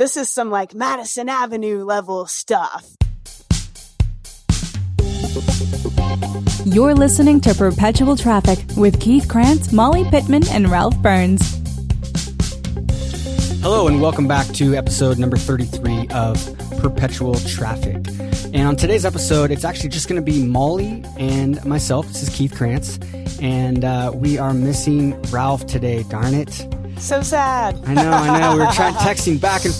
This is some like Madison Avenue level stuff. You're listening to Perpetual Traffic with Keith Krantz, Molly Pittman, and Ralph Burns. Hello and welcome back to episode number 33 of Perpetual Traffic. And on today's episode, it's actually just going to be Molly and myself. This is Keith Krantz. And we are missing Ralph today. Darn it. So sad. I know. We were texting back and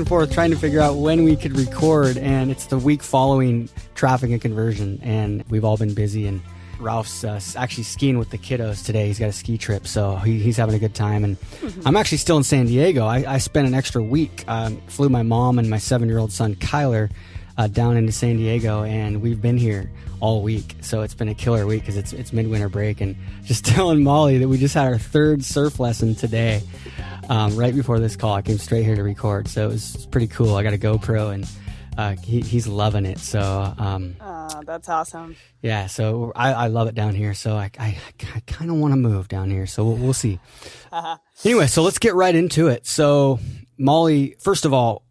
forth, trying to figure out when we could record. And it's the week following traffic and conversion. And we've all been busy. And Ralph's actually skiing with the kiddos today. He's got a ski trip, so he's having a good time. And I'm actually still in San Diego. I spent an extra week. Flew my mom and my 7-year-old son, Kyler, down into San Diego. And we've been here all week. So it's been a killer week because it's midwinter break. And just telling Molly that we just had our 3rd surf lesson today. Right before this call, I came straight here to record. So it was pretty cool. I got a GoPro and he's loving it. So that's awesome. Yeah, so I love it down here. So I kind of want to move down here. So we'll see. Anyway, so let's get right into it. So Molly, first of all,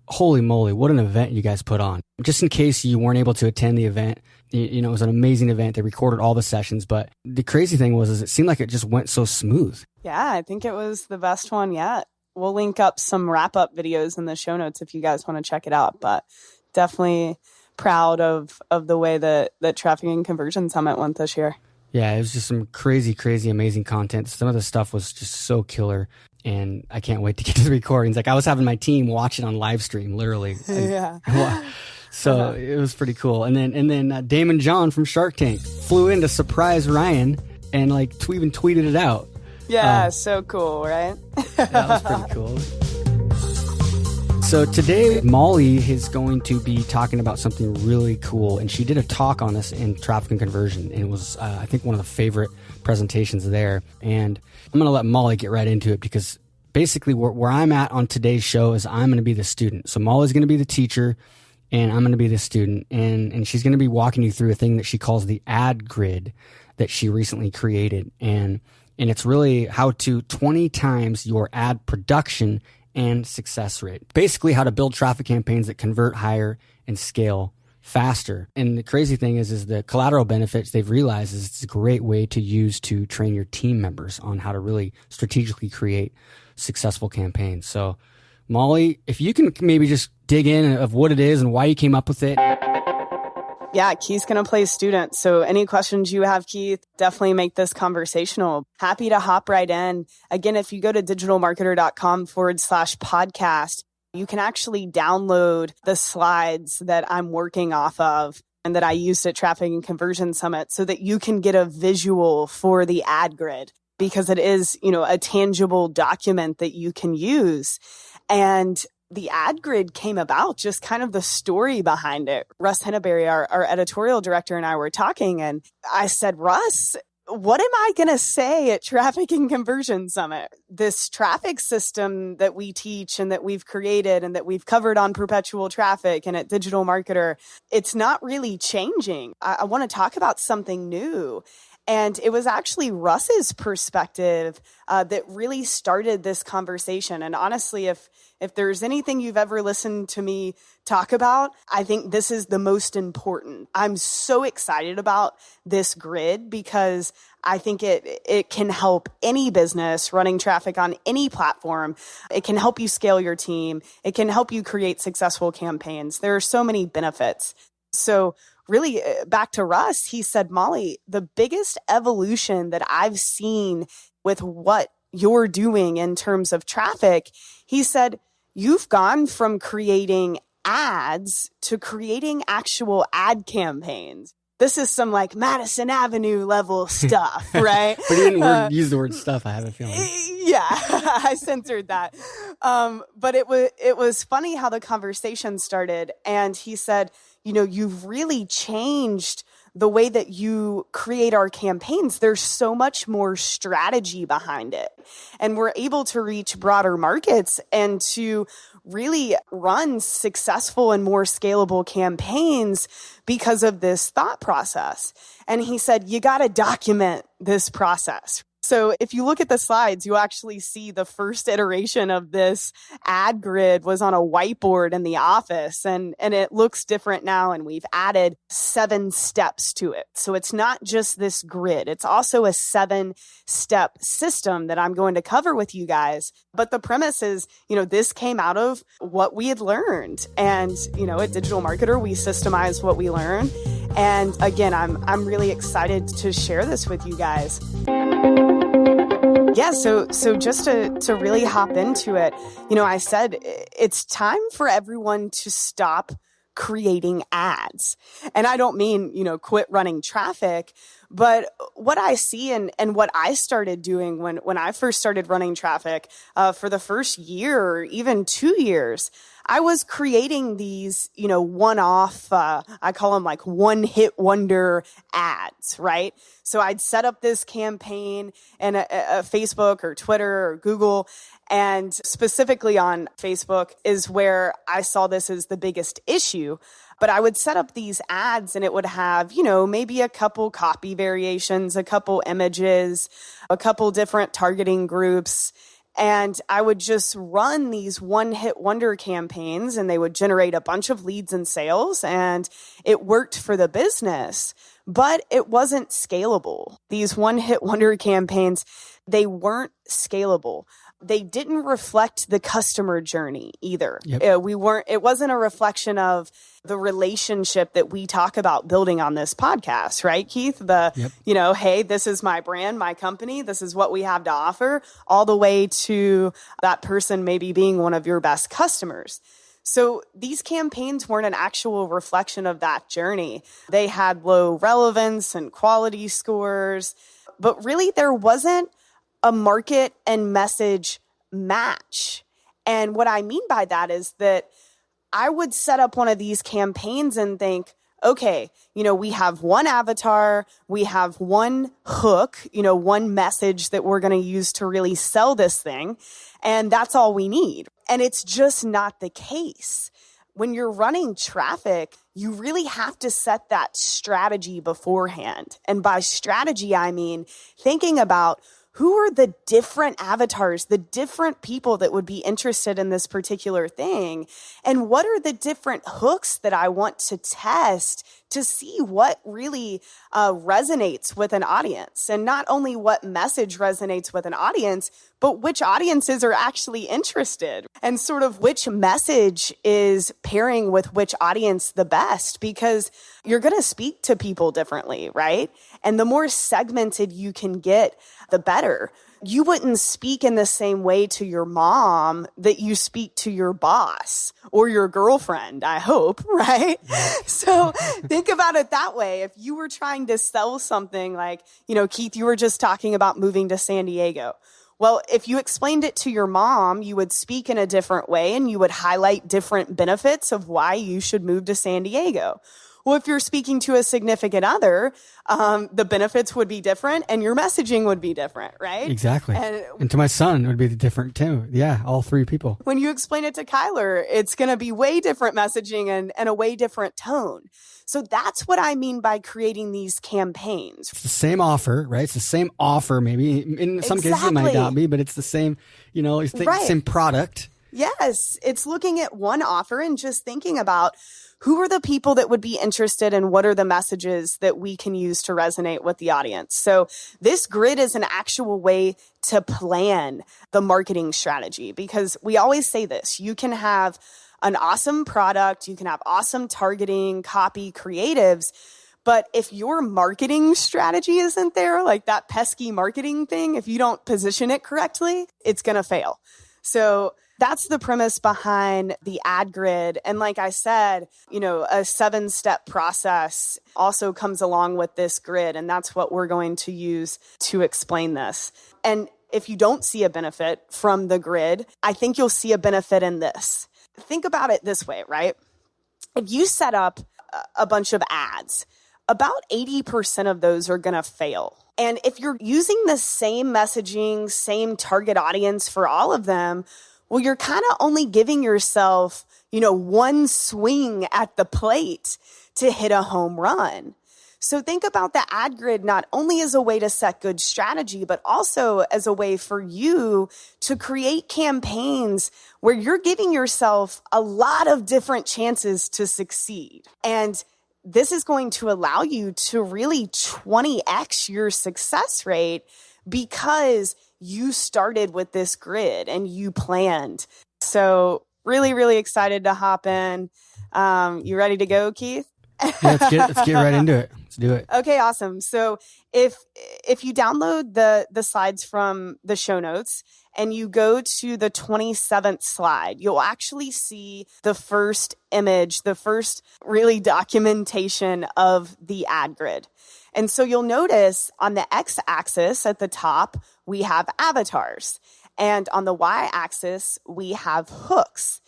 holy moly, what an event you guys put on. Just in case you weren't able to attend the event, you know, it was an amazing event. They recorded all the sessions, but the crazy thing was it seemed like it just went so smooth. Yeah, I think it was the best one yet. We'll link up some wrap-up videos in the show notes if you guys want to check it out, but definitely proud of the way that Traffic and Conversion Summit went this year. Yeah, it was just some crazy, amazing content. Some of the stuff was just so killer, and I can't wait to get to the recordings. Like, I was having my team watch it on live stream, literally. Yeah. So it was pretty cool. And then Damon John from Shark Tank flew in to surprise Ryan and like even tweeted it out. Yeah, so cool, right? That was pretty cool. So today, Molly is going to be talking about something really cool, and she did a talk on this in Traffic and Conversion, and it was, I think, one of the favorite presentations there. And I'm going to let Molly get right into it because basically where I'm at on today's show is I'm going to be the student. So Molly's going to be the teacher, and I'm going to be the student, and she's going to be walking you through a thing that she calls the ad grid that she recently created. And it's really how to 20 times your ad production and success rate. Basically how to build traffic campaigns that convert higher and scale faster. And the crazy thing is the collateral benefits they've realized is it's a great way to use to train your team members on how to really strategically create successful campaigns. So Molly, if you can maybe just dig in of what it is and why you came up with it. Yeah, Keith's going to play student. So any questions you have, Keith, definitely make this conversational. Happy to hop right in. Again, if you go to digitalmarketer.com/podcast, you can actually download the slides that I'm working off of and that I used at Traffic and Conversion Summit so that you can get a visual for the ad grid because it is, you know, a tangible document that you can use. And the ad grid came about, just kind of the story behind it. Russ Henneberry, our editorial director, and I were talking, and I said, Russ, what am I going to say at Traffic and Conversion Summit? This traffic system that we teach and that we've created and that we've covered on Perpetual Traffic and at Digital Marketer, it's not really changing. I want to talk about something new. And it was actually Russ's perspective that really started this conversation. And honestly, if there's anything you've ever listened to me talk about, I think this is the most important. I'm so excited about this grid because I think it can help any business running traffic on any platform. It can help you scale your team. It can help you create successful campaigns. There are so many benefits. So really, back to Russ, he said, Molly, the biggest evolution that I've seen with what you're doing in terms of traffic, he said, you've gone from creating ads to creating actual ad campaigns. This is some like Madison Avenue level stuff, right? But he didn't use the word stuff, I have a feeling. Yeah, I censored that. But it was funny how the conversation started. And he said, you know, you've really changed the way that you create our campaigns. There's so much more strategy behind it. And we're able to reach broader markets and to really run successful and more scalable campaigns because of this thought process. And he said, you got to document this process. So if you look at the slides, you actually see the first iteration of this ad grid was on a whiteboard in the office, and it looks different now, and we've added 7 steps to it. So it's not just this grid. It's also a 7-step system that I'm going to cover with you guys. But the premise is, this came out of what we had learned. And, at Digital Marketer, we systemize what we learn. And again, I'm really excited to share this with you guys. Yeah, so just to really hop into it, I said it's time for everyone to stop creating ads. And I don't mean, quit running traffic, but what I see and what I started doing when I first started running traffic for the first year or even 2 years, I was creating these, one-off, I call them like one-hit wonder ads, right? So I'd set up this campaign in a Facebook or Twitter or Google, and specifically on Facebook is where I saw this as the biggest issue. But I would set up these ads and it would have, maybe a couple copy variations, a couple images, a couple different targeting groups. And I would just run these one-hit wonder campaigns, and they would generate a bunch of leads and sales, and it worked for the business, but it wasn't scalable. These one-hit wonder campaigns, they weren't scalable. They didn't reflect the customer journey either. Yep. It wasn't a reflection of the relationship that we talk about building on this podcast, right, Keith? Yep. Hey, this is my brand, my company. This is what we have to offer, all the way to that person maybe being one of your best customers. So these campaigns weren't an actual reflection of that journey. They had low relevance and quality scores, but really there wasn't a market and message match. And what I mean by that is that I would set up one of these campaigns and think, okay, we have one avatar, we have one hook, one message that we're going to use to really sell this thing. And that's all we need. And it's just not the case. When you're running traffic, you really have to set that strategy beforehand. And by strategy, I mean thinking about who are the different avatars, the different people that would be interested in this particular thing? And what are the different hooks that I want to test to see what really resonates with an audience? And not only what message resonates with an audience, but which audiences are actually interested, and sort of which message is pairing with which audience the best, because you're going to speak to people differently, right? And the more segmented you can get, the better. You wouldn't speak in the same way to your mom that you speak to your boss or your girlfriend, I hope, right? So think about it that way. If you were trying to sell something like, Keith, you were just talking about moving to San Diego. Well, if you explained it to your mom, you would speak in a different way and you would highlight different benefits of why you should move to San Diego. Well, if you're speaking to a significant other, the benefits would be different and your messaging would be different, right? Exactly. And to my son, it would be different too. Yeah, all 3 people. When you explain it to Kyler, it's going to be way different messaging and a way different tone. So that's what I mean by creating these campaigns. It's the same offer, right? It's the same offer, maybe. In some cases it might not be, but it's the same, same product. Yes. It's looking at one offer and just thinking about who are the people that would be interested and what are the messages that we can use to resonate with the audience. So this grid is an actual way to plan the marketing strategy, because we always say this: you can have an awesome product, you can have awesome targeting, copy, creatives, but if your marketing strategy isn't there, like that pesky marketing thing, if you don't position it correctly, it's going to fail. So that's the premise behind the ad grid. And like I said, a 7-step process also comes along with this grid. And that's what we're going to use to explain this. And if you don't see a benefit from the grid, I think you'll see a benefit in this. Think about it this way, right? If you set up a bunch of ads, about 80% of those are going to fail. And if you're using the same messaging, same target audience for all of them, well, you're kind of only giving yourself, one swing at the plate to hit a home run. So think about the ad grid not only as a way to set good strategy, but also as a way for you to create campaigns where you're giving yourself a lot of different chances to succeed. And this is going to allow you to really 20x your success rate because you started with this grid and you planned. So really, really excited to hop in. You ready to go, Keith? Yeah, let's get right into it. Let's do it. Okay, awesome. So if you download the slides from the show notes and you go to the 27th slide, you'll actually see the first image, the first really documentation of the ad grid. And so you'll notice on the x-axis at the top, we have avatars. And on the y-axis, we have hooks.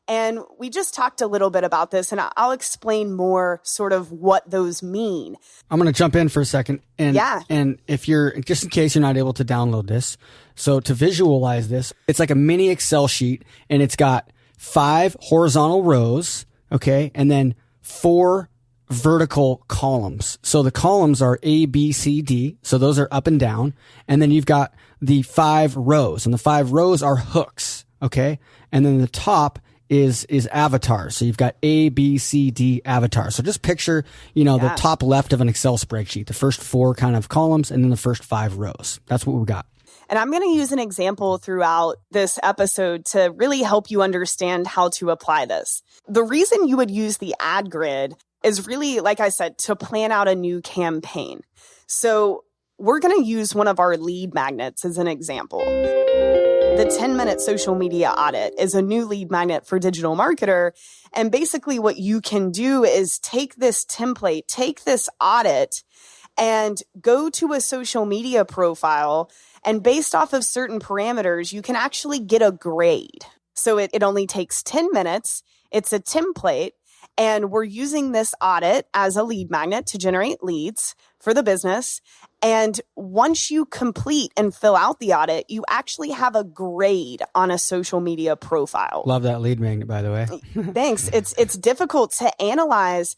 And we just talked a little bit about this, and I'll explain more sort of what those mean. I'm going to jump in for a second. And if you're, just in case you're not able to download this, so to visualize this, it's like a mini Excel sheet, and it's got 5 horizontal rows, okay, and then 4 vertical columns. So the columns are A, B, C, D. So those are up and down. And then you've got the 5 rows, and the 5 rows are hooks, okay? And then the top is avatars. So you've got A, B, C, D avatars. So just picture, the top left of an Excel spreadsheet, the first 4 kind of columns and then the first 5 rows. That's what we got. And I'm going to use an example throughout this episode to really help you understand how to apply this. The reason you would use the ad grid is really, like I said, to plan out a new campaign. So we're going to use one of our lead magnets as an example. The 10-minute social media audit is a new lead magnet for digital marketer. And basically what you can do is take this template, take this audit, and go to a social media profile. And based off of certain parameters, you can actually get a grade. So it only takes 10 minutes. It's a template. And we're using this audit as a lead magnet to generate leads for the business. And once you complete and fill out the audit, you actually have a grade on a social media profile. Love that lead magnet, by the way. Thanks. It's difficult to analyze,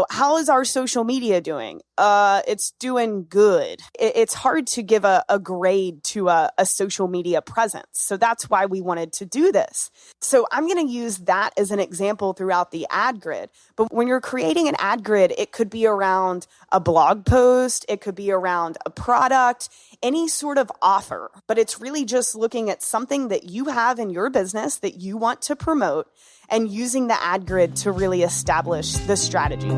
how is our social media doing? It's doing good. It's hard to give a grade to a social media presence. So that's why we wanted to do this. So I'm going to use that as an example throughout the ad grid. But when you're creating an ad grid, it could be around a blog post. It could be around a product, any sort of offer. But it's really just looking at something that you have in your business that you want to promote and using the ad grid to really establish the strategy.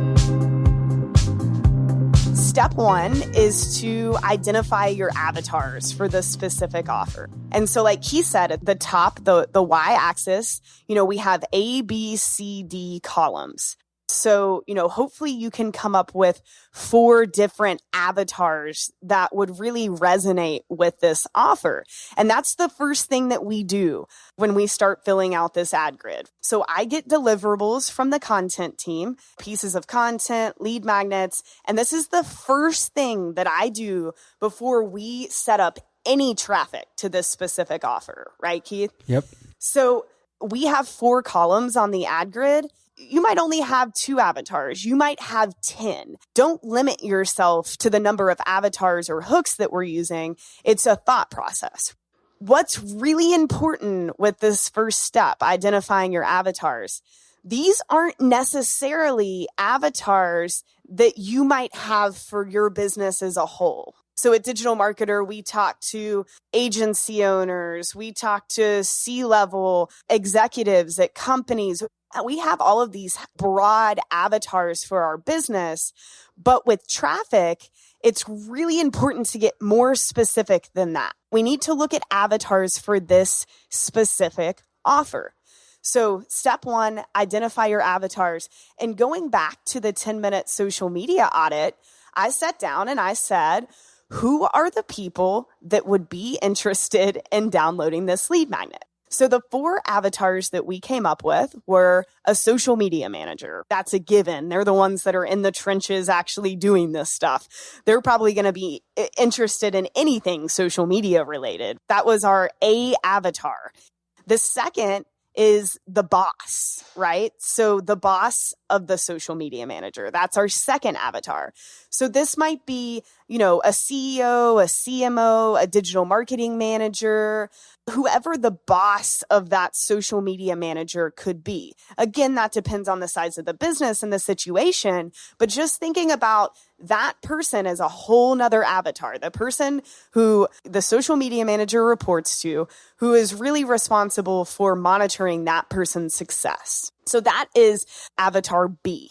Step 1 is to identify your avatars for the specific offer. And so like he said at the top, the y-axis, we have A, B, C, D columns. So, hopefully you can come up with 4 different avatars that would really resonate with this offer. And that's the first thing that we do when we start filling out this ad grid. So I get deliverables from the content team, pieces of content, lead magnets, and this is the first thing that I do before we set up any traffic to this specific offer, right, Keith? Yep. So we have 4 columns on the ad grid. You might only have 2 avatars. You might have 10. Don't limit yourself to the number of avatars or hooks that we're using. It's a thought process. What's really important with this first step, identifying your avatars, these aren't necessarily avatars that you might have for your business as a whole. So at Digital Marketer, we talk to agency owners, we talk to C-level executives at companies. We have all of these broad avatars for our business, but with traffic, it's really important to get more specific than that. We need to look at avatars for this specific offer. So step 1, identify your avatars. And going back to the 10-minute social media audit, I sat down and I said, who are the people that would be interested in downloading this lead magnet? So the 4 avatars that we came up with were a social media manager. That's a given. They're the ones that are in the trenches actually doing this stuff. They're probably going to be interested in anything social media related. That was our A avatar. The second is the boss, right? So the boss of the social media manager, that's our second avatar. So this might be, a CEO, a CMO, a digital marketing manager, whoever the boss of that social media manager could be. Again, that depends on the size of the business and the situation, but just thinking about that person as a whole nother avatar, the person who the social media manager reports to, who is really responsible for monitoring that person's success. So that is avatar B.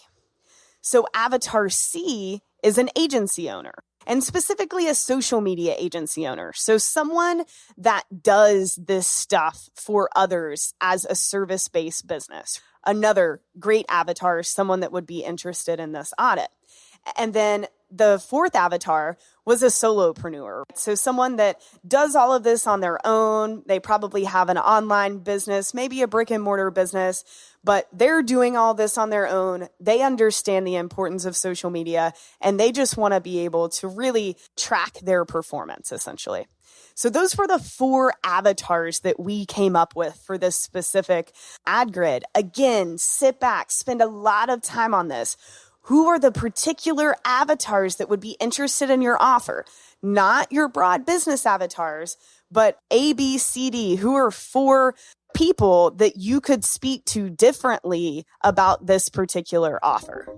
So avatar C is an agency owner, and specifically a social media agency owner. So someone that does this stuff for others as a service-based business. Another great avatar, someone that would be interested in this audit. And then the fourth avatar was a solopreneur. So someone that does all of this on their own. They probably have an online business, maybe a brick and mortar business, but they're doing all this on their own. They understand the importance of social media, and they just want to be able to really track their performance, essentially. So those were the 4 avatars that we came up with for this specific ad grid. Again, sit back, spend a lot of time on this. Who are the particular avatars that would be interested in your offer? Not your broad business avatars, but A, B, C, D. Who are 4 people that you could speak to differently about this particular offer?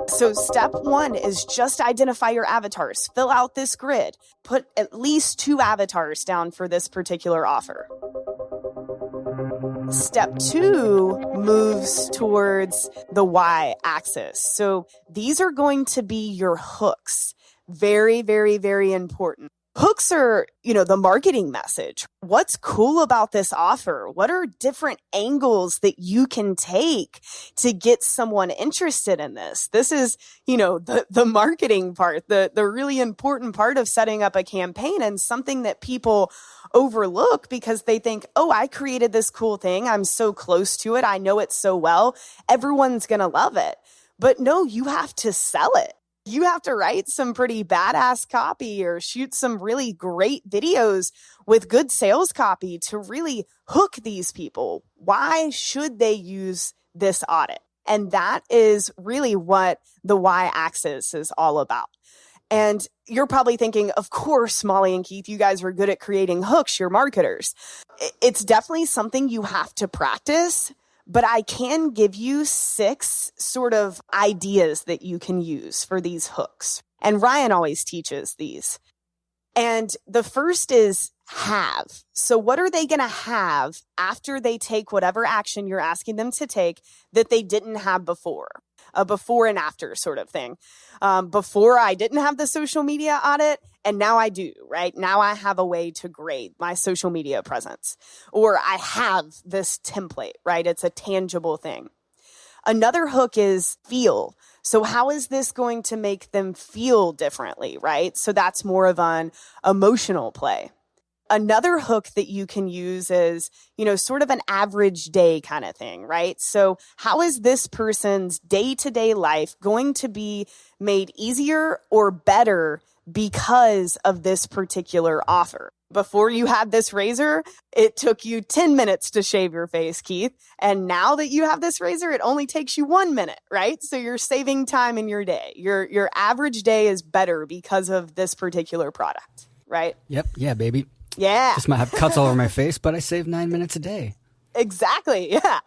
So step 1 is just identify your avatars. Fill out this grid. Put at least 2 avatars down for this particular offer. Step 2 moves towards the Y axis. So these are going to be your hooks. Very, very, very important. Hooks are, the marketing message. What's cool about this offer? What are different angles that you can take to get someone interested in this? This is, the marketing part, the really important part of setting up a campaign, and something that people overlook because they think, oh, I created this cool thing. I'm so close to it. I know it so well. Everyone's going to love it. But no, you have to sell it. You have to write some pretty badass copy or shoot some really great videos with good sales copy to really hook these people. Why should they use this audit? And that is really what the Y-axis is all about. And you're probably thinking, of course, Molly and Keith, you guys are good at creating hooks. You're marketers. It's definitely something you have to practice. But I can give you 6 sort of ideas that you can use for these hooks. And Ryan always teaches these. And the first is have. So what are they going to have after they take whatever action you're asking them to take that they didn't have before? A before and after sort of thing. Before I didn't have the social media audit, and now I do, right? Now I have a way to grade my social media presence. Or I have this template, right? It's a tangible thing. Another hook is feel. So how is this going to make them feel differently, right? So that's more of an emotional play. Another hook that you can use is, sort of an average day kind of thing, right? So how is this person's day-to-day life going to be made easier or better because of this particular offer? Before you had this razor, it took you 10 minutes to shave your face, Keith. And now that you have this razor, it only takes you 1 minute, right? So you're saving time in your day. Your average day is better because of this particular product, right? Yep. Yeah, baby. Yeah. Just might have cuts all over my face, but I save 9 minutes a day. Exactly. Yeah.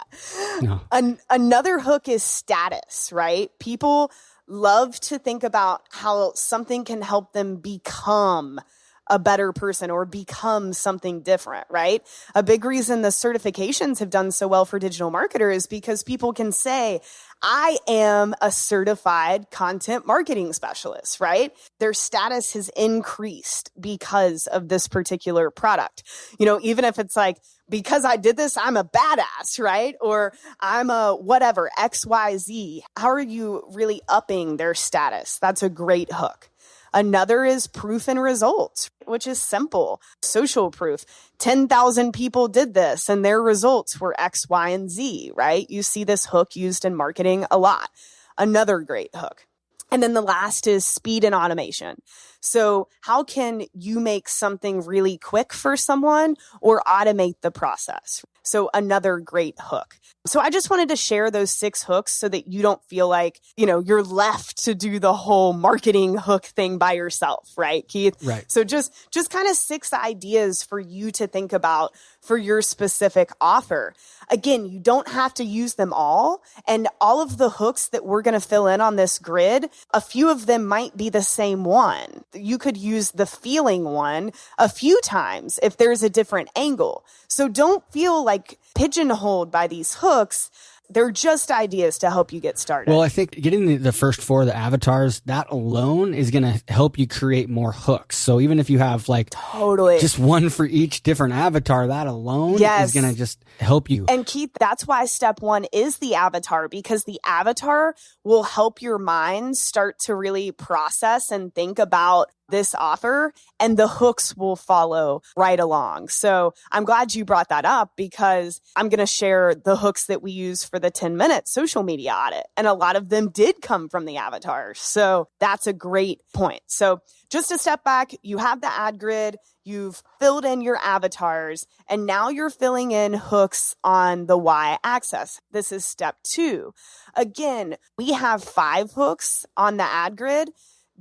No. Another hook is status, right? People love to think about how something can help them become a better person or become something different, right? A big reason the certifications have done so well for digital marketers is because people can say, I am a certified content marketing specialist, right? Their status has increased because of this particular product. Even if it's like, because I did this, I'm a badass, right? Or I'm a whatever, XYZ. How are you really upping their status? That's a great hook. Another is proof and results, which is simple. Social proof. 10,000 people did this and their results were X, Y, and Z, right? You see this hook used in marketing a lot. Another great hook. And then the last is speed and automation. So how can you make something really quick for someone or automate the process? So another great hook. So I just wanted to share those 6 hooks so that you don't feel like, you're left to do the whole marketing hook thing by yourself, right, Keith? Right. So just kind of 6 ideas for you to think about for your specific offer. Again, you don't have to use them all. And all of the hooks that we're going to fill in on this grid, a few of them might be the same one. You could use the feeling one a few times if there's a different angle. So don't feel like pigeonholed by these hooks. They're just ideas to help you get started. Well, I think getting the first 4 of the avatars, that alone is going to help you create more hooks. So even if you have totally just one for each different avatar, that alone is going to just help you. And Keith, that's why step 1 is the avatar, because the avatar will help your mind start to really process and think about this offer, and the hooks will follow right along. So I'm glad you brought that up, because I'm going to share the hooks that we use for the 10-minute social media audit. And a lot of them did come from the avatars. So that's a great point. So just a step back, you have the ad grid, you've filled in your avatars, and now you're filling in hooks on the y-axis. This is step 2. Again, we have 5 hooks on the ad grid.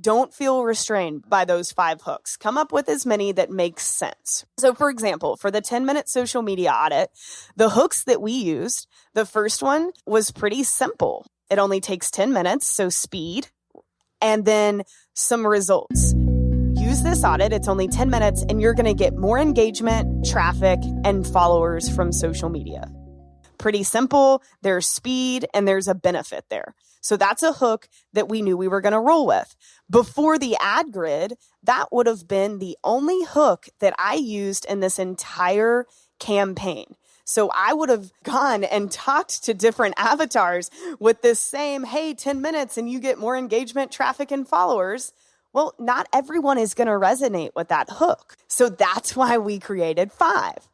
Don't feel restrained by those 5 hooks. Come up with as many that make sense. So for example, for the 10-minute social media audit, the hooks that we used, the first one was pretty simple. It only takes 10 minutes, so speed, and then some results. Use this audit, it's only 10 minutes, and you're going to get more engagement, traffic, and followers from social media. Pretty simple, there's speed, and there's a benefit there. So that's a hook that we knew we were going to roll with. Before the ad grid, that would have been the only hook that I used in this entire campaign. So I would have gone and talked to different avatars with this same, hey, 10 minutes and you get more engagement, traffic, and followers. Well, not everyone is going to resonate with that hook. So that's why we created 5.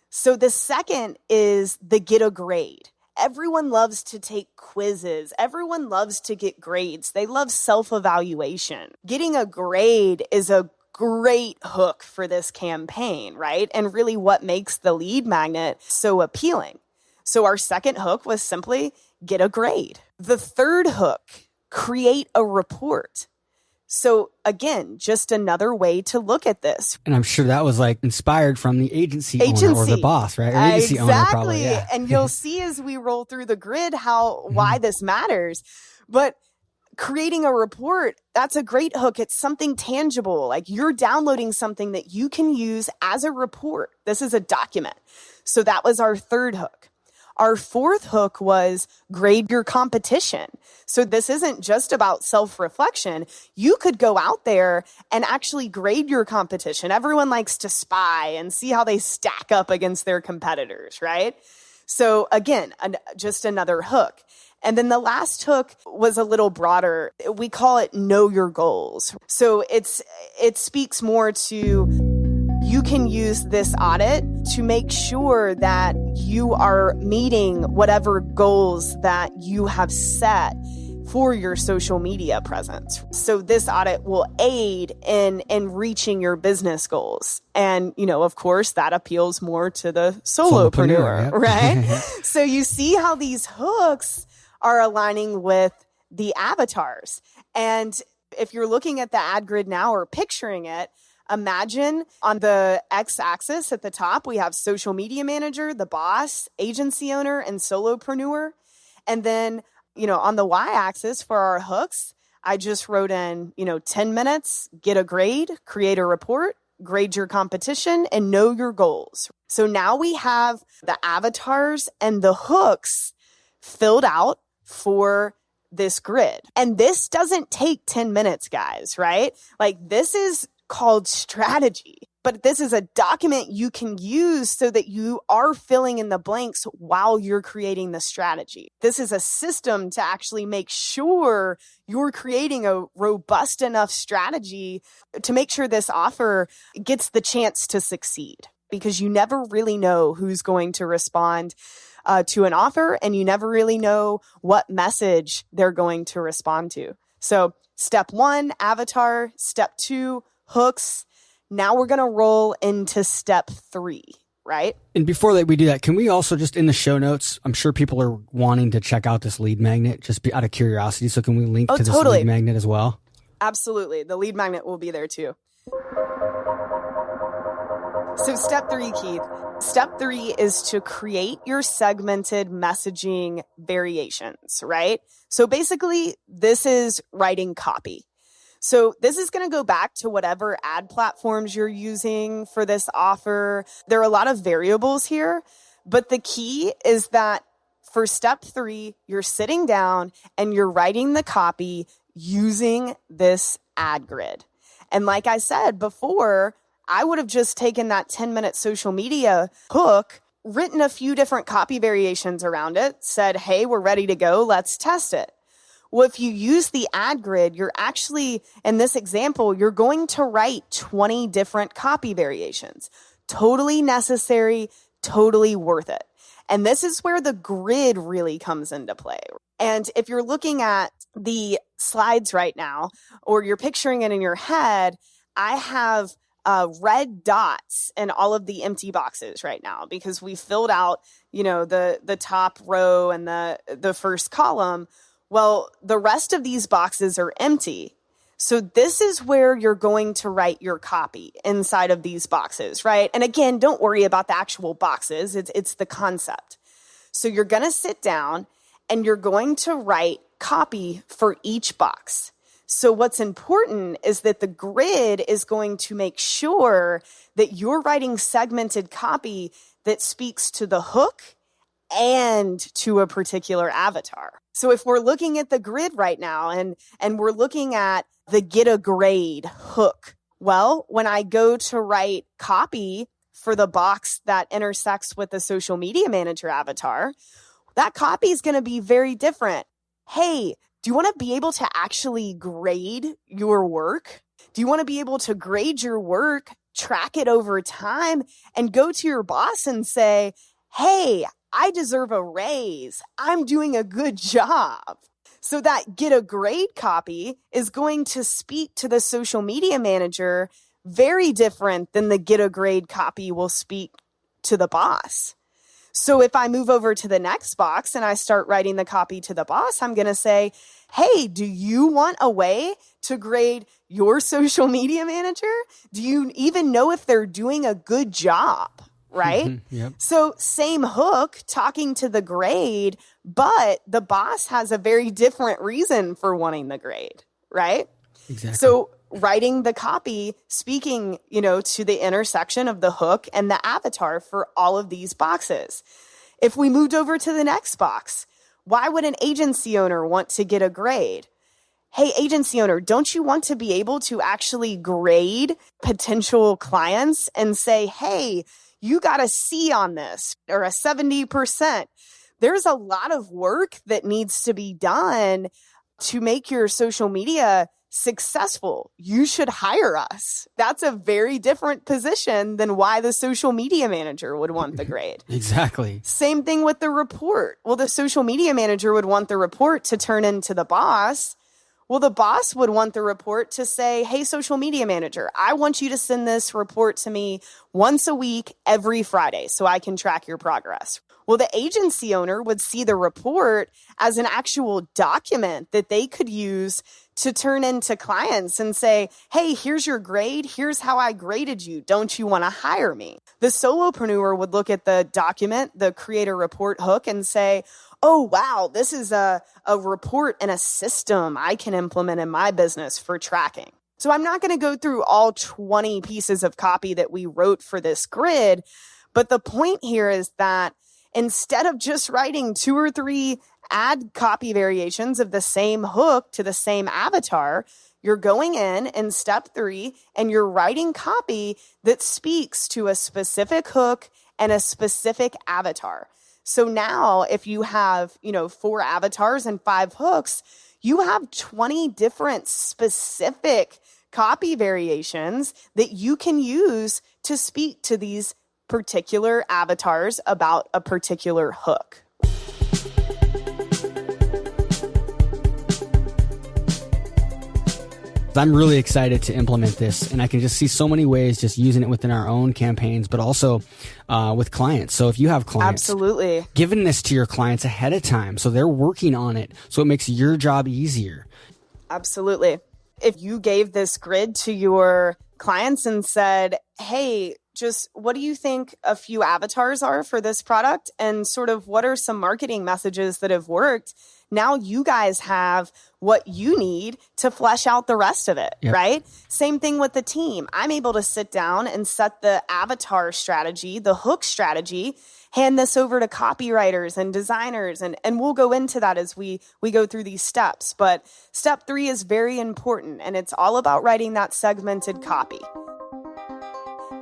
So the second is the get a grade. Everyone loves to take quizzes. Everyone loves to get grades. They love self-evaluation. Getting a grade is a great hook for this campaign, right? And really what makes the lead magnet so appealing. So our second hook was simply get a grade. The third hook, create a report. So again, just another way to look at this. And I'm sure that was inspired from the agency owner or the boss, right? Or agency owner probably. Yeah. And you'll see as we roll through the grid why this matters. But creating a report, that's a great hook. It's something tangible. You're downloading something that you can use as a report. This is a document. So that was our third hook. Our fourth hook was grade your competition. So this isn't just about self-reflection. You could go out there and actually grade your competition. Everyone likes to spy and see how they stack up against their competitors, right? So again, just another hook. And then the last hook was a little broader. We call it know your goals. So it speaks more to you can use this audit to make sure that you are meeting whatever goals that you have set for your social media presence. So this audit will aid in reaching your business goals. And, of course, that appeals more to the solopreneur, yep. Right? So you see how these hooks are aligning with the avatars. And if you're looking at the ad grid now or picturing it, imagine on the x-axis at the top, we have social media manager, the boss, agency owner, and solopreneur. And then, on the y-axis for our hooks, I just wrote in, 10 minutes, get a grade, create a report, grade your competition, and know your goals. So now we have the avatars and the hooks filled out for this grid. And this doesn't take 10 minutes, guys, right? This is called strategy. But this is a document you can use so that you are filling in the blanks while you're creating the strategy. This is a system to actually make sure you're creating a robust enough strategy to make sure this offer gets the chance to succeed, because you never really know who's going to respond to an offer, and you never really know what message they're going to respond to. So Step 1, avatar. Step 2, hooks. Now we're going to roll into step 3, right? And before we do that, can we also just in the show notes, I'm sure people are wanting to check out this lead magnet just out of curiosity. So can we link to this lead magnet as well? Absolutely. The lead magnet will be there too. So step 3, Keith. Step 3 is to create your segmented messaging variations, right? So basically, this is writing copy. So this is going to go back to whatever ad platforms you're using for this offer. There are a lot of variables here, but the key is that for step 3, you're sitting down and you're writing the copy using this ad grid. And like I said before, I would have just taken that 10-minute social media hook, written a few different copy variations around it, said, hey, we're ready to go. Let's test it. Well, if you use the ad grid, you're actually, in this example, you're going to write 20 different copy variations. Totally necessary, totally worth it. And this is where the grid really comes into play. And if you're looking at the slides right now, or you're picturing it in your head, I have red dots in all of the empty boxes right now because we filled out, the top row and the first column. Well, the rest of these boxes are empty. So this is where you're going to write your copy inside of these boxes, right? And again, don't worry about the actual boxes. It's the concept. So you're going to sit down and you're going to write copy for each box. So what's important is that the grid is going to make sure that you're writing segmented copy that speaks to the hook and to a particular avatar. So if we're looking at the grid right now and we're looking at the get a grade hook, well, when I go to write copy for the box that intersects with the social media manager avatar, that copy is going to be very different. Hey, do you want to be able to actually grade your work? Do you want to be able to grade your work, track it over time, and go to your boss and say, hey, I deserve a raise. I'm doing a good job. So that get a grade copy is going to speak to the social media manager very different than the get a grade copy will speak to the boss. So if I move over to the next box and I start writing the copy to the boss, I'm going to say, hey, do you want a way to grade your social media manager? Do you even know if they're doing a good job? Right? Yep. So same hook talking to the grade, but the boss has a very different reason for wanting the grade, right? Exactly. So writing the copy, speaking, to the intersection of the hook and the avatar for all of these boxes. If we moved over to the next box, why would an agency owner want to get a grade? Hey, agency owner, don't you want to be able to actually grade potential clients and say, hey, you got a C on this or a 70%. There's a lot of work that needs to be done to make your social media successful. You should hire us. That's a very different position than why the social media manager would want the grade. Exactly. Same thing with the report. Well, the social media manager would want the report to turn into the boss. Well, the boss would want the report to say, hey, social media manager, I want you to send this report to me once a week, every Friday, so I can track your progress. Well, the agency owner would see the report as an actual document that they could use to turn into clients and say, hey, here's your grade. Here's how I graded you. Don't you want to hire me? The solopreneur would look at the document, the creator report hook, and say, oh, wow, this is a report and a system I can implement in my business for tracking. So I'm not going to go through all 20 pieces of copy that we wrote for this grid, but the point here is that instead of just writing 2 or 3 ad copy variations of the same hook to the same avatar, you're going in step 3 and you're writing copy that speaks to a specific hook and a specific avatar. So now if you have, 4 avatars and 5 hooks, you have 20 different specific copy variations that you can use to speak to these particular avatars about a particular hook. I'm really excited to implement this, and I can just see so many ways just using it within our own campaigns, but also with clients. So if you have clients, absolutely, giving this to your clients ahead of time so they're working on it, so it makes your job easier. Absolutely. If you gave this grid to your clients and said, hey, just what do you think a few avatars are for this product? And sort of what are some marketing messages that have worked? Now you guys have what you need to flesh out the rest of it, right? Same thing with the team. I'm able to sit down and set the avatar strategy, the hook strategy, hand this over to copywriters and designers. And we'll go into that as we go through these steps. But step 3 is very important, and it's all about writing that segmented copy.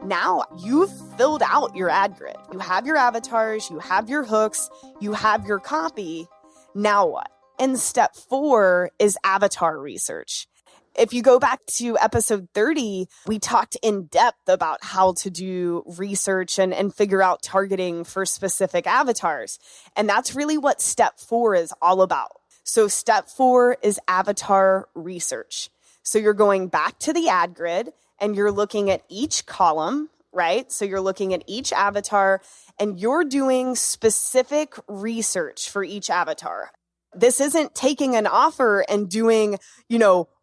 Now you've filled out your ad grid. You have your avatars, you have your hooks, you have your copy. Now what? And step 4 is avatar research. If you go back to episode 30, we talked in depth about how to do research and figure out targeting for specific avatars. And that's really what step 4 is all about. So step 4 is avatar research. So you're going back to the ad grid and you're looking at each column, right? So you're looking at each avatar and you're doing specific research for each avatar. This isn't taking an offer and doing,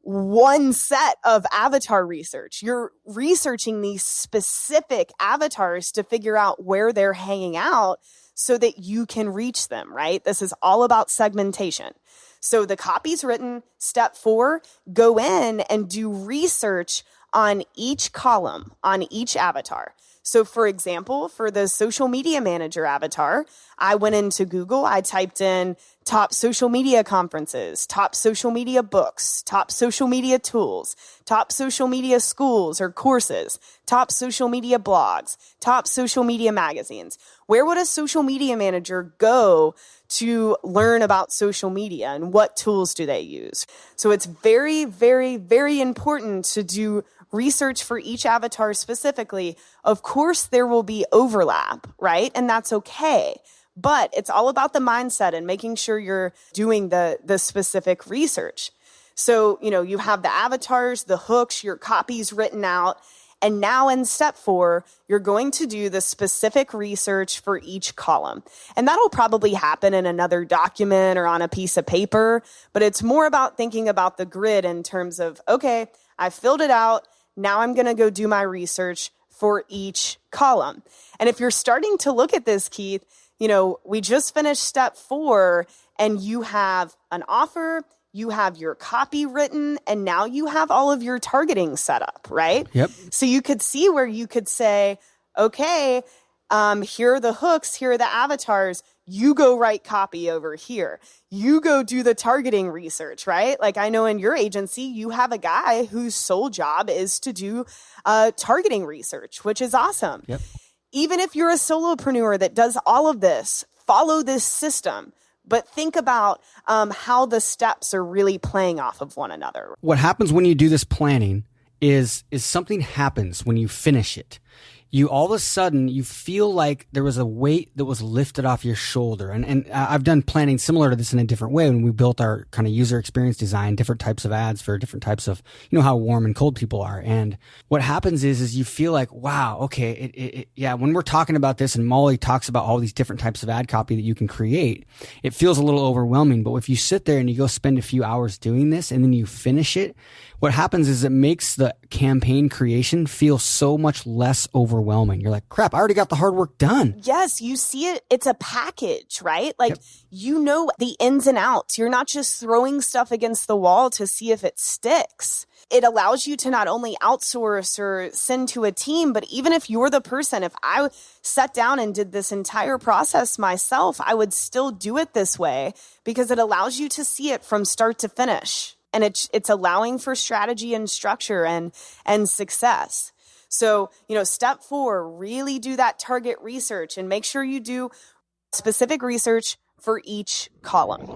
one set of avatar research. You're researching these specific avatars to figure out where they're hanging out so that you can reach them, right? This is all about segmentation. So the copy's written. Step 4, go in and do research on each column, on each avatar. So for example, for the social media manager avatar, I went into Google, I typed in top social media conferences, top social media books, top social media tools, top social media schools or courses, top social media blogs, top social media magazines. Where would a social media manager go to learn about social media and what tools do they use? So it's very, very, very important to do research for each avatar specifically. Of course, there will be overlap, right? And that's okay. But it's all about the mindset and making sure you're doing the specific research. So, you have the avatars, the hooks, your copies written out. And now in step 4, you're going to do the specific research for each column. And that'll probably happen in another document or on a piece of paper. But it's more about thinking about the grid in terms of, okay, I filled it out. Now I'm going to go do my research for each column. And if you're starting to look at this, Keith, we just finished step 4 and you have an offer, you have your copy written, and now you have all of your targeting set up, right? Yep. So you could see where you could say, okay, here are the hooks, here are the avatars. You go write copy over here. You go do the targeting research, right? Like I know in your agency, you have a guy whose sole job is to do targeting research, which is awesome. Yep. Even if you're a solopreneur that does all of this, follow this system, but think about how the steps are really playing off of one another. What happens when you do this planning is something happens when you finish it. You all of a sudden, you feel like there was a weight that was lifted off your shoulder. And I've done planning similar to this in a different way when we built our kind of user experience design, different types of ads for different types of, how warm and cold people are. And what happens is you feel like, wow, okay, when we're talking about this and Molly talks about all these different types of ad copy that you can create, it feels a little overwhelming. But if you sit there and you go spend a few hours doing this and then you finish it, what happens is it makes the campaign creation feel so much less overwhelming. You're like, crap, I already got the hard work done. Yes, you see it. It's a package, right? Like, you know the ins and outs. You're not just throwing stuff against the wall to see if it sticks. It allows you to not only outsource or send to a team, but even if you're the person, if I sat down and did this entire process myself, I would still do it this way because it allows you to see it from start to finish. And it's allowing for strategy and structure and success. So, step 4, really do that target research and make sure you do specific research for each column.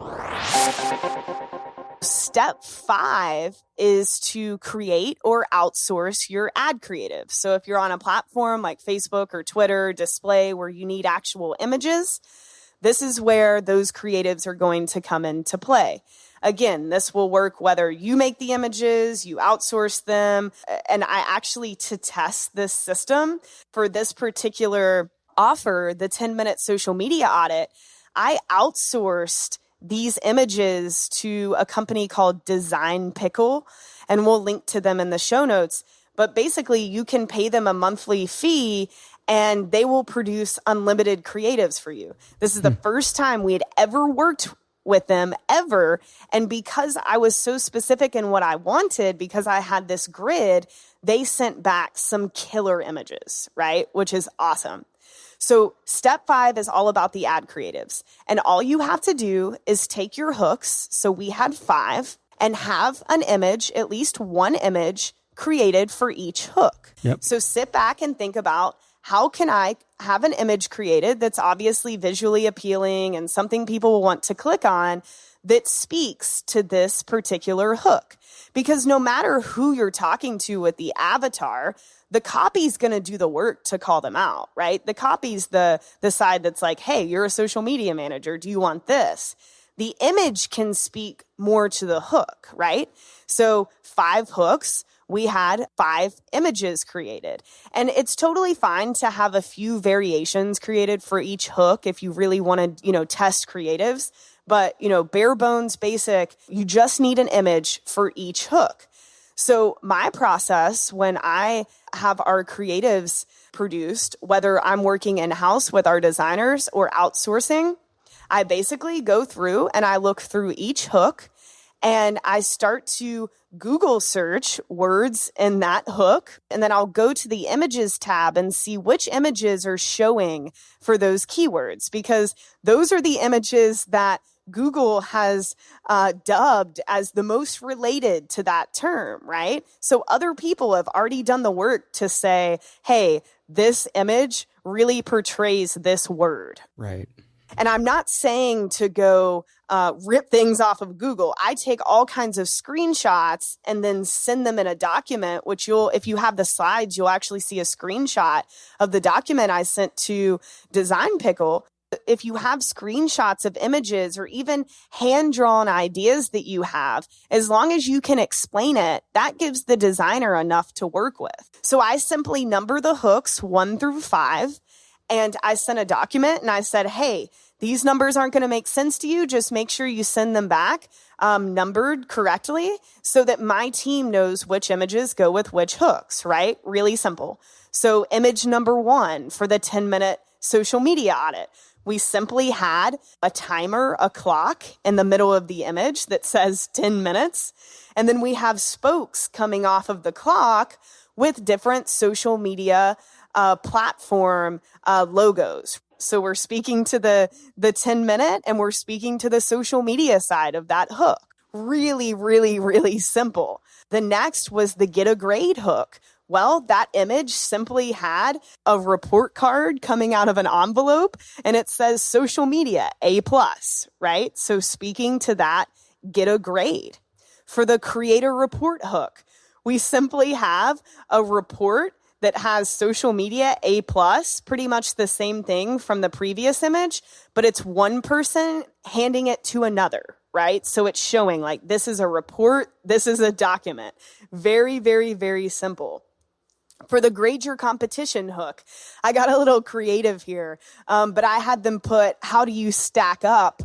Step 5 is to create or outsource your ad creative. So if you're on a platform like Facebook or Twitter, display where you need actual images, this is where those creatives are going to come into play. again, this will work whether you make the images, you outsource them. And I actually, to test this system for this particular offer, the 10-minute social media audit, I outsourced these images to a company called Design Pickle, and we'll link to them in the show notes. But basically, you can pay them a monthly fee and they will produce unlimited creatives for you. This is the first time we had ever worked with them ever. And because I was so specific in what I wanted, because I had this grid, they sent back some killer images, right? Which is awesome. So step 5 is all about the ad creatives. And all you have to do is take your hooks. So we had 5 and have an image, at least one image created for each hook. Yep. So sit back and think about, how can I have an image created that's obviously visually appealing and something people will want to click on that speaks to this particular hook? Because no matter who you're talking to with the avatar, the copy's going to do the work to call them out, right? The copy's the side that's like, hey, you're a social media manager. Do you want this? The image can speak more to the hook, right? So 5 hooks. We had 5 images created. And it's totally fine to have a few variations created for each hook if you really want to, test creatives. But, bare bones, basic, you just need an image for each hook. So my process when I have our creatives produced, whether I'm working in-house with our designers or outsourcing, I basically go through and I look through each hook and I start to Google search words in that hook. And then I'll go to the images tab and see which images are showing for those keywords, because those are the images that Google has dubbed as the most related to that term, right? So other people have already done the work to say, hey, this image really portrays this word. Right. And I'm not saying to go rip things off of Google. I take all kinds of screenshots and then send them in a document, which if you have the slides, you'll actually see a screenshot of the document I sent to Design Pickle. If you have screenshots of images or even hand-drawn ideas that you have, as long as you can explain it, that gives the designer enough to work with. So I simply number the hooks 1 through 5. And I sent a document and I said, hey, these numbers aren't going to make sense to you. Just make sure you send them back numbered correctly so that my team knows which images go with which hooks, right? Really simple. So image number 1 for the 10-minute social media audit. We simply had a timer, a clock in the middle of the image that says 10 minutes. And then we have spokes coming off of the clock with different social media platform logos. So we're speaking to the 10-minute and we're speaking to the social media side of that hook. Really, really, really simple. The next was the get a grade hook. Well, that image simply had a report card coming out of an envelope and it says social media A+, right? So speaking to that, get a grade. For the creator report hook, we simply have a report that has social media A+, pretty much the same thing from the previous image, but it's one person handing it to another, right? So it's showing like this is a report, this is a document. Very, very, very simple. For the grade your competition hook, I got a little creative here, but I had them put, how do you stack up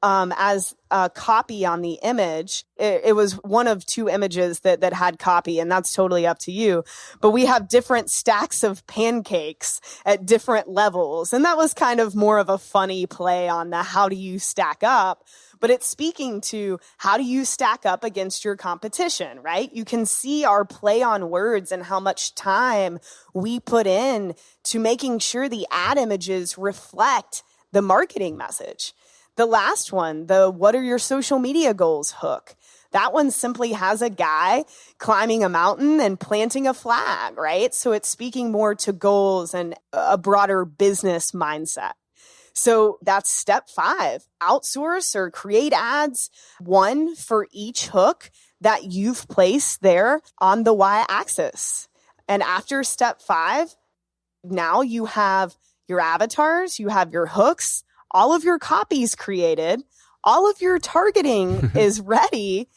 as a copy on the image. It was one of 2 images that had copy, and that's totally up to you. But we have different stacks of pancakes at different levels. And that was kind of more of a funny play on the how do you stack up. But it's speaking to how do you stack up against your competition, right? You can see our play on words and how much time we put in to making sure the ad images reflect the marketing message. The last one, the what are your social media goals hook. That one simply has a guy climbing a mountain and planting a flag, right? So it's speaking more to goals and a broader business mindset. So that's step 5, outsource or create ads, 1 for each hook that you've placed there on the y-axis. And after step 5, now you have your avatars, you have your hooks, all of your copies created, all of your targeting is ready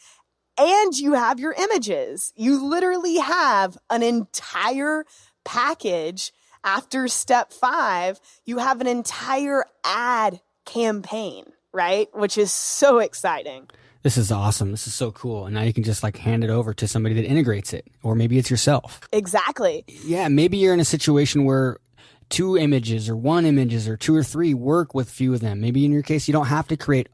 and you have your images. You literally have an entire package. After step 5, you have an entire ad campaign, right? Which is so exciting. This is awesome. This is so cool. And now you can just like hand it over to somebody that integrates it, or maybe it's yourself. Exactly. Yeah. Maybe you're in a situation where 2 images or 1 images or 2 or 3 work with few of them. Maybe in your case, you don't have to create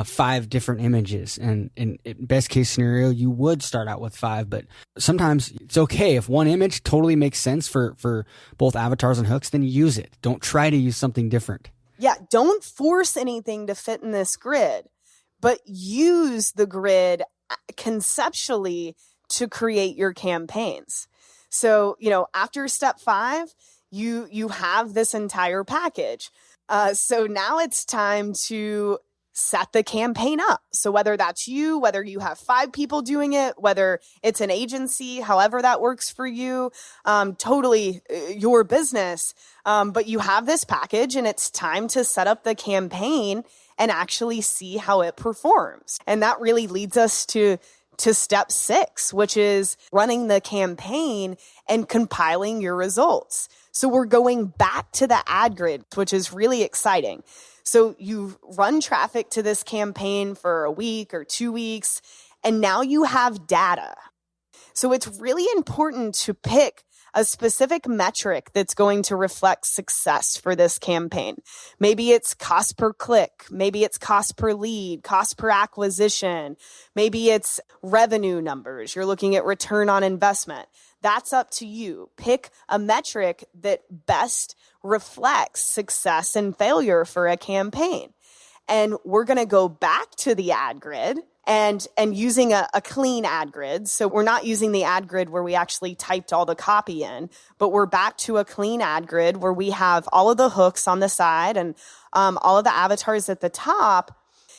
5 different images. And in best case scenario, you would start out with 5, but sometimes it's okay. If 1 image totally makes sense for both avatars and hooks, then use it. Don't try to use something different. Yeah. Don't force anything to fit in this grid, but use the grid conceptually to create your campaigns. So, after step 5, you have this entire package. So now it's time to set the campaign up. So whether that's you, whether you have 5 people doing it, whether it's an agency, however that works for you, totally your business. But you have this package and it's time to set up the campaign and actually see how it performs. And that really leads us to step 6, which is running the campaign and compiling your results. So we're going back to the ad grid, which is really exciting. So you run traffic to this campaign for a week or 2 weeks, and now you have data. So it's really important to pick a specific metric that's going to reflect success for this campaign. Maybe it's cost per click. Maybe it's cost per lead, cost per acquisition. Maybe it's revenue numbers. You're looking at return on investment. That's up to you. Pick a metric that best reflects success and failure for a campaign. And we're going to go back to the ad grid and using a clean ad grid. So we're not using the ad grid where we actually typed all the copy in, but we're back to a clean ad grid where we have all of the hooks on the side and all of the avatars at the top.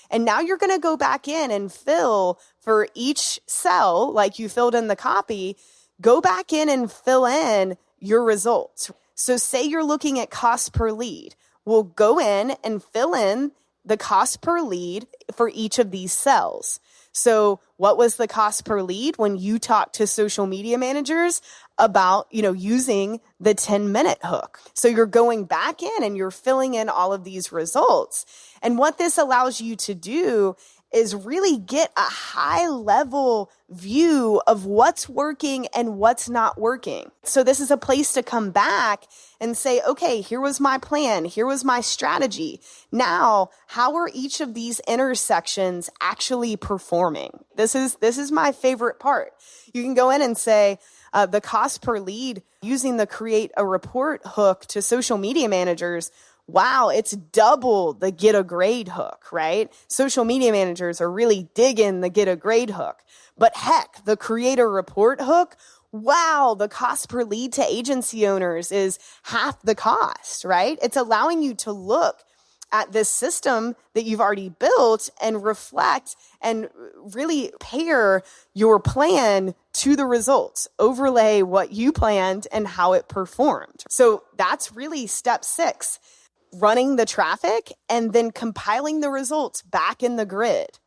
And now you're going to go back in and fill for each cell, like you filled in the copy, go back in and fill in your results. So say you're looking at cost per lead. We'll go in and fill in the cost per lead for each of these cells. So what was the cost per lead when you talked to social media managers about, using the 10-minute hook? So you're going back in and you're filling in all of these results. And what this allows you to do is really get a high level view of what's working and what's not working. So this is a place to come back and say, okay, here was my plan. Here was my strategy. Now, how are each of these intersections actually performing? This is my favorite part. You can go in and say, the cost per lead using the create a report hook to social media managers. Wow, it's double the get a grade hook, right? Social media managers are really digging the get a grade hook. But heck, the create a report hook, wow, the cost per lead to agency owners is half the cost, right? It's allowing you to look at this system that you've already built and reflect and really pair your plan to the results, overlay what you planned and how it performed. So that's really step 6. Running the traffic and then compiling the results back in the grid.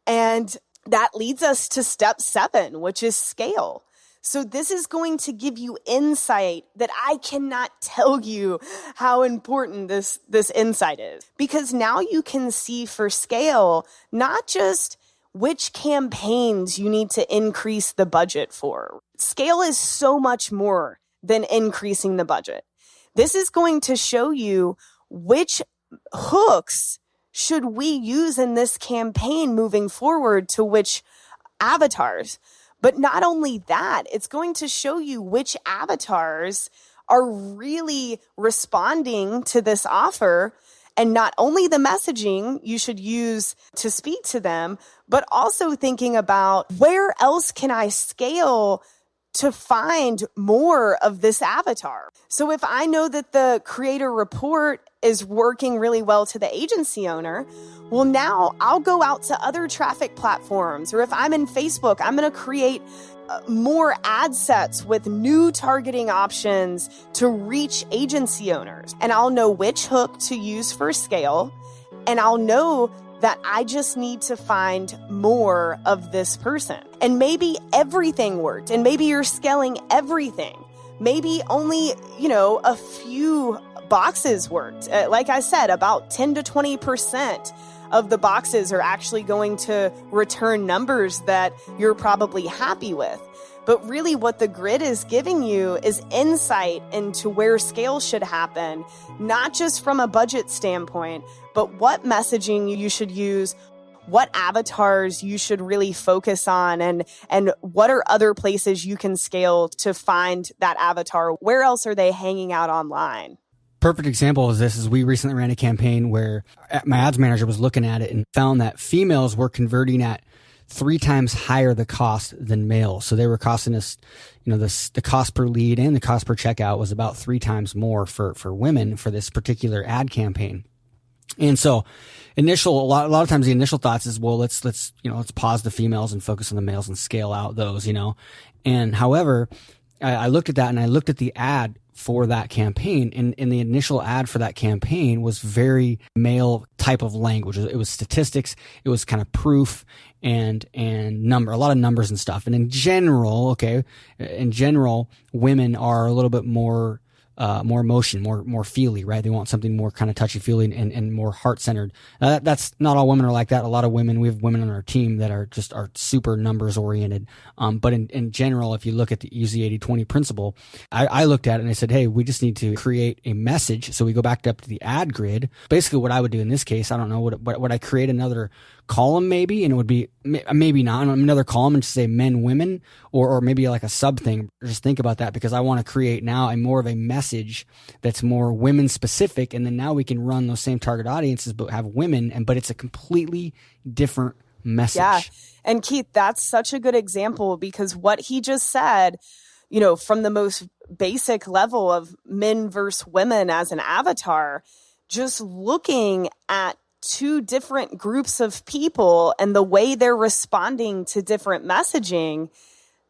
And that leads us to step 7, which is scale. So this is going to give you insight that I cannot tell you how important this insight is. Because now you can see for scale, not just which campaigns you need to increase the budget for. Scale is so much more than increasing the budget. This is going to show you which hooks should we use in this campaign moving forward to which avatars. But not only that, it's going to show you which avatars are really responding to this offer, and not only the messaging you should use to speak to them, but also thinking about where else can I scale to find more of this avatar. So if I know that the creator report is working really well to the agency owner, well, now I'll go out to other traffic platforms. Or if I'm in Facebook, I'm going to create more ad sets with new targeting options to reach agency owners. And I'll know which hook to use for scale. And I'll know that I just need to find more of this person. And maybe everything worked, and maybe you're scaling everything. Maybe only, a few boxes worked. Like I said, about 10 to 20% of the boxes are actually going to return numbers that you're probably happy with. But really what the grid is giving you is insight into where scale should happen, not just from a budget standpoint, but what messaging you should use, what avatars you should really focus on, and what are other places you can scale to find that avatar? Where else are they hanging out online? Perfect example of this is we recently ran a campaign where my ads manager was looking at it and found that females were converting at 3 times higher the cost than males. So they were costing us, the cost per lead and the cost per checkout was about 3 times more for women for this particular ad campaign. And so a lot of times the initial thoughts is, well, let's pause the females and focus on the males and scale out those, And however, I looked at that and I looked at the ad for that campaign, and the initial ad for that campaign was very male type of language. It was statistics, it was kind of proof and number, a lot of numbers and stuff. And in general, women are a little bit more emotion, more feely, right? They want something more kind of touchy-feely and more heart-centered. That's not all women are like that. A lot of women, we have women on our team that are super numbers-oriented. But in general, if you look at the use the 80-20 principle, I looked at it and I said, hey, we just need to create a message. So we go back up to the ad grid. Basically what I would do in this case, I don't know, would I create another column maybe, and it would be maybe not another column and just say men, women, or maybe like a sub thing. Just think about that, because I want to create now a more of a message that's more women specific, and then now we can run those same target audiences but have women, but it's a completely different message. Yeah. And Keith, that's such a good example, because what he just said, from the most basic level of men versus women as an avatar, just looking at 2 different groups of people and the way they're responding to different messaging,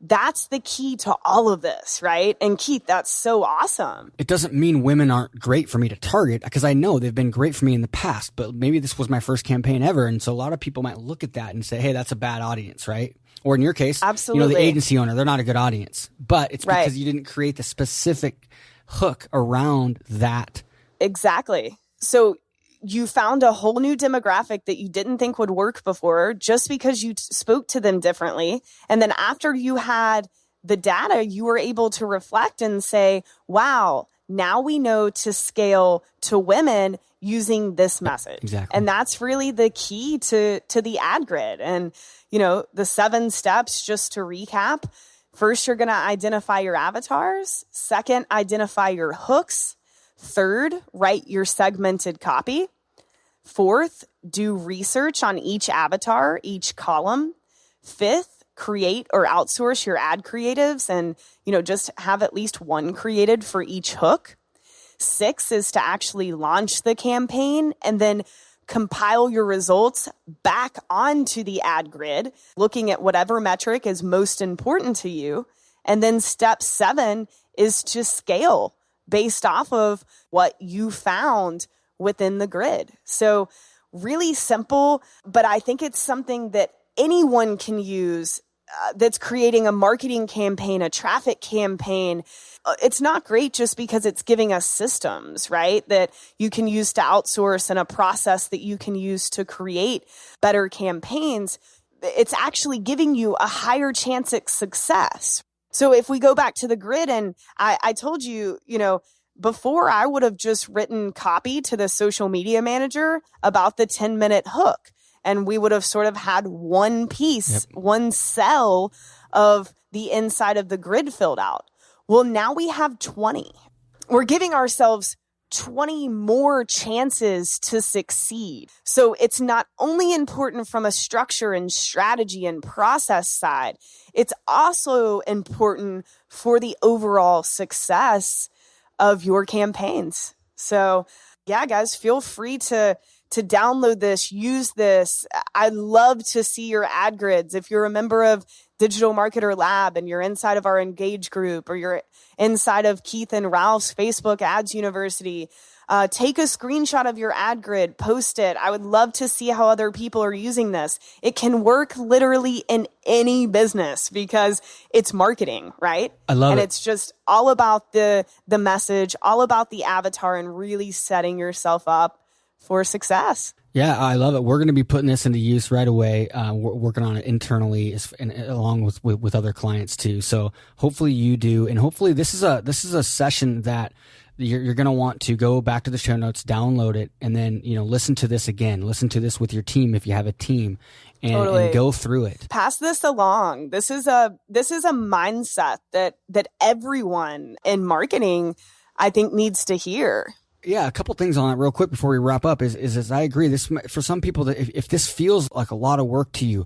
that's the key to all of this, right? And Keith, that's so awesome. It doesn't mean women aren't great for me to target, because I know they've been great for me in the past, but maybe this was my first campaign ever. And so a lot of people might look at that and say, hey, that's a bad audience, right? Or in your case, absolutely, the agency owner, they're not a good audience, but it's because you didn't create the specific hook around that. Exactly. So you found a whole new demographic that you didn't think would work before just because you spoke to them differently. And then after you had the data, you were able to reflect and say, wow, now we know to scale to women using this message. Exactly. And that's really the key to the ad grid. And, the 7 steps, just to recap: first, you're going to identify your avatars. Second, identify your hooks. Third, write your segmented copy. Fourth, do research on each avatar, each column. Fifth, create or outsource your ad creatives and, just have at least one created for each hook. 6 is to actually launch the campaign and then compile your results back onto the ad grid, looking at whatever metric is most important to you. And then step 7 is to scale based off of what you found within the grid. So really simple, but I think it's something that anyone can use that's creating a marketing campaign, a traffic campaign. It's not great just because it's giving us systems, right, that you can use to outsource and a process that you can use to create better campaigns. It's actually giving you a higher chance at success. So if we go back to the grid, and I told you, before I would have just written copy to the social media manager about the 10-minute hook, and we would have sort of had one piece, one cell of the inside of the grid filled out. Well, now we have 20. We're giving ourselves 20 more chances to succeed. So it's not only important from a structure and strategy and process side, it's also important for the overall success of your campaigns. So yeah, guys, feel free to download this, use this. I'd love to see your ad grids. If you're a member of Digital Marketer Lab and you're inside of our Engage group, or you're inside of Keith and Ralph's Facebook Ads University, Take a screenshot of your ad grid, post it. I would love to see how other people are using this. It can work literally in any business because it's marketing, right? I love it. And it's just all about the message, all about the avatar, and really setting yourself up for success. Yeah, I love it. We're going to be putting this into use right away. We're working on it internally and along with other clients too. So hopefully you do. And hopefully this is a session that you're going to want to go back to the show notes, download it, and then, listen to this again. Listen to this with your team if you have a team, and go through it. Pass this along. This is a mindset that everyone in marketing, I think, needs to hear. Yeah, a couple things on that real quick before we wrap up is I agree. This, for some people, that if this feels like a lot of work to you,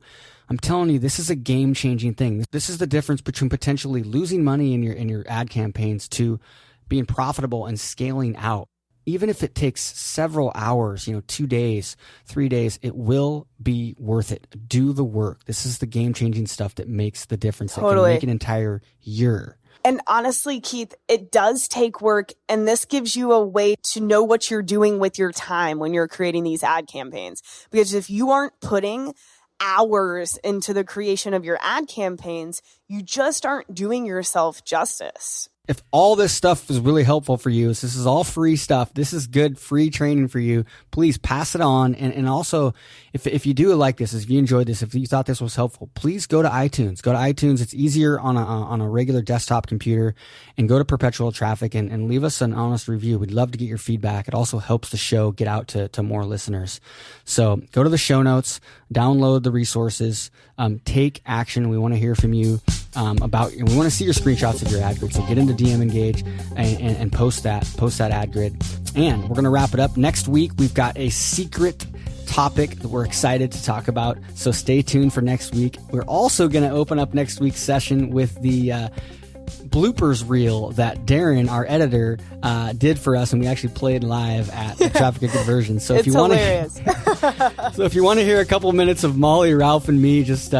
I'm telling you, this is a game-changing thing. This is the difference between potentially losing money in your ad campaigns to being profitable and scaling out. Even if it takes several hours, 2 days, 3 days, it will be worth it. Do the work. This is the game-changing stuff that makes the difference. That can make an entire year. And honestly, Keith, it does take work, and this gives you a way to know what you're doing with your time when you're creating these ad campaigns. Because if you aren't putting hours into the creation of your ad campaigns, you just aren't doing yourself justice. If all this stuff is really helpful for you, this is all free stuff. This is good free training for you. Please pass it on. And also, if you do like this, if you enjoyed this, if you thought this was helpful, please go to iTunes. Go to iTunes. It's easier on a regular desktop computer, and go to Perpetual Traffic and leave us an honest review. We'd love to get your feedback. It also helps the show get out to more listeners. So go to the show notes, download the resources, take action. We want to hear from you. We want to see your screenshots of your ad grid. So get into DM Engage and post that ad grid. And we're going to wrap it up. Next week, we've got a secret topic that we're excited to talk about. So stay tuned for next week. We're also going to open up next week's session with the bloopers reel that Darren, our editor, did for us, and we actually played live at the Traffic and Conversion. So if you want to hear a couple minutes of Molly, Ralph, and me just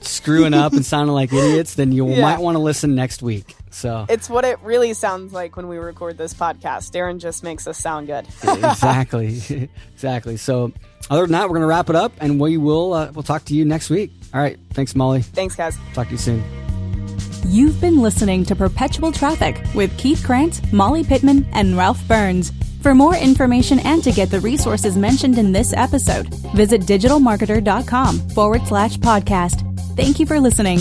screwing up and sounding like idiots, then you might want to listen next week. So it's what it really sounds like when we record this podcast. Darren just makes us sound good. Exactly. So other than that, we're going to wrap it up, and we'll talk to you next week. All right. Thanks, Molly. Thanks, guys. Talk to you soon. You've been listening to Perpetual Traffic with Keith Krantz, Molly Pittman, and Ralph Burns. For more information and to get the resources mentioned in this episode, visit digitalmarketer.com/podcast. Thank you for listening.